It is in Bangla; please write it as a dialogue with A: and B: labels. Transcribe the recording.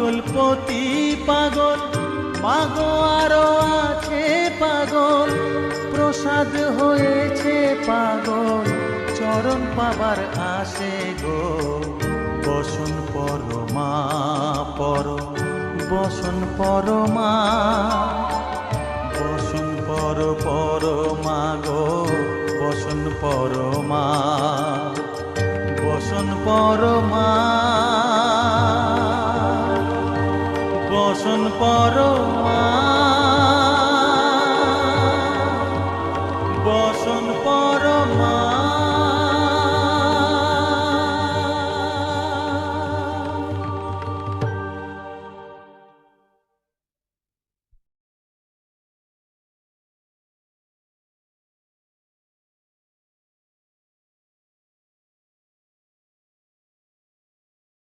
A: পাগলপতি পাগল মাগো আরো আছে পাগল, প্রসাদ হয়েছে পাগল, চরণ পাবার আসে গো। বসন পরমা পর, বসন পরমা, বসন পর পরমা গো, বসন পরমা, বসন পরমা, বসন পর